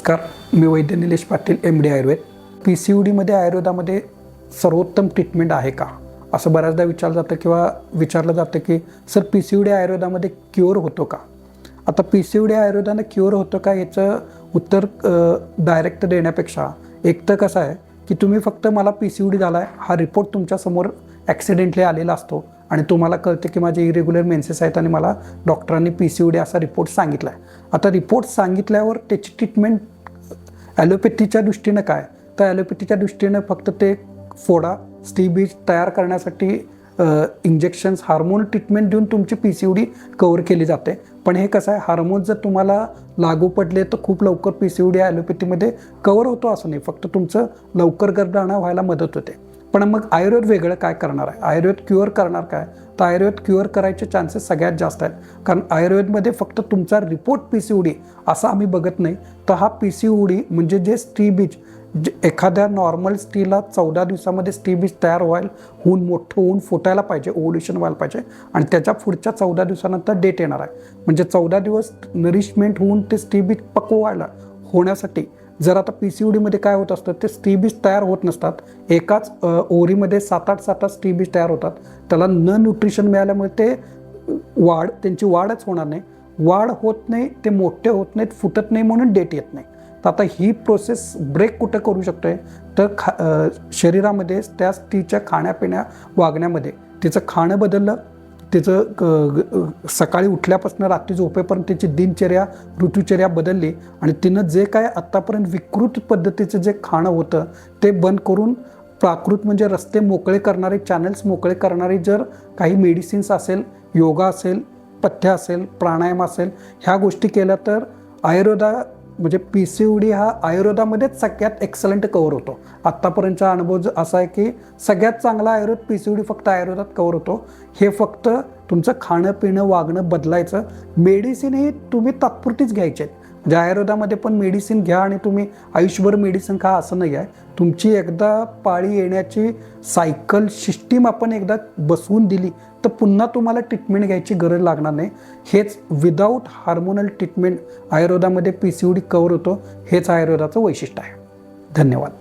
नमस्कार, मी वैद्य निलेश पाटील, MD आयुर्वेद. PCODमध्ये आयुर्वेदामध्ये सर्वोत्तम treatment आहे का, असं बऱ्याचदा विचारलं जातं की सर PCOD आयुर्वेदामध्ये क्युअर होतो का. आता PCOD आयुर्वेदानं क्युअर होतं का याचं उत्तर डायरेक्ट देण्यापेक्षा एक तर कसं आहे की तुम्ही फक्त मला PCOD झाला आहे हा रिपोर्ट तुमच्यासमोर ॲक्सिडेंटली आलेला असतो आणि तुम्हाला कळते की माझे इरेग्युलर मेन्सेस आहेत आणि मला डॉक्टरांनी PCOD असा रिपोर्ट सांगितला आहे. आता रिपोर्ट सांगितल्यावर त्याची ट्रीटमेंट ॲलोपॅथीच्या दृष्टीनं काय, तर ॲलोपॅथीच्या दृष्टीनं फक्त ते फोडा स्टीबीज तयार करण्यासाठी इंजेक्शन्स हार्मोन ट्रीटमेंट देऊन तुमची PCOD कव्हर केली जाते. पण हे कसं आहे, हार्मोन जर तुम्हाला लागू पडले तर खूप लवकर PCOD ॲलोपॅथीमध्ये कव्हर होतो असं नाही, फक्त तुमचं लवकर गर्भाणा व्हायला मदत होते. पण मग आयुर्वेद वेगळं काय करणार आहे, आयुर्वेद क्युअर करणार काय, तर आयुर्वेद क्युअर करायचे चान्सेस सगळ्यात जास्त आहेत. कारण आयुर्वेदमध्ये फक्त तुमचा रिपोर्ट PCOD असा आम्ही बघत नाही, तर हा PCOD म्हणजे जे स्त्रीबीज एखाद्या नॉर्मल स्त्रीला 14 दिवसामध्ये स्त्रीबीज तयार होऊन मोठं होऊन फुटायला पाहिजे, ओव्ह्युलेशन व्हायला पाहिजे आणि त्याच्या पुढच्या 14 दिवसानंतर डेट येणार आहे. म्हणजे 14 दिवस नरिशमेंट होऊन ते स्त्रीबीज पक्व होण्यासाठी जर आता PCODमध्ये काय होत असतं, ते स्त्रीबीज तयार होत नसतात. एकाच ओव्हरीमध्ये 7-8 स्त्रीबीज तयार होतात. त्याला न न्यूट्रिशन मिळाल्यामुळे ते त्यांची वाढच होणार नाही, वाढ होत नाही, ते मोठे होत नाहीत, फुटत नाही, म्हणून डेट येत नाही. तर आता ही प्रोसेस ब्रेक कुठं करू शकतो आहे, तर शरीरामध्ये त्या स्त्रीच्या खाण्यापिण्या वागण्यामध्ये तिचं खाणं बदललं, तिचं सकाळी उठल्यापासून रात्री झोपेपर्यंत तिची दिनचर्या ऋतुचर्या बदलली आणि तिनं जे काय आत्तापर्यंत विकृत पद्धतीचं जे खाणं होतं ते बंद करून प्राकृत म्हणजे रस्ते मोकळे करणारे, चॅनल्स मोकळे करणारे जर काही मेडिसिन्स असेल, योगा असेल, पथ्य असेल, प्राणायाम असेल, ह्या गोष्टी केल्या तर म्हणजे PCOD हा आयुर्वेदामध्येच सगळ्यात एक्सलंट कव्हर होतो. आत्तापर्यंतचा अनुभव असा आहे की सगळ्यात चांगला आयुर्वेद PCOD फक्त आयुर्वेदात कव्हर होतो. हे फक्त तुमचं खाणं पिणं वागणं बदलायचं. मेडिसिन ही तुम्ही तात्पुरतीच घ्यायचे आहेत. म्हणजे आयुर्वेदामध्ये पण मेडिसिन घ्या आणि तुम्ही आयुष्यभर मेडिसिन खा असं नाही आहे. तुमची एकदा पाळी येण्याची सायकल सिस्टीम आपण एकदा बसवून दिली तर पुन्हा तुम्हाला ट्रीटमेंट घ्यायची गरज लागणार नाही. हेच विदाऊट हार्मोनल ट्रीटमेंट आयुर्वेदामध्ये PCOD कव्हर होतो. हेच आयुर्वेदाचं वैशिष्ट्य आहे. धन्यवाद.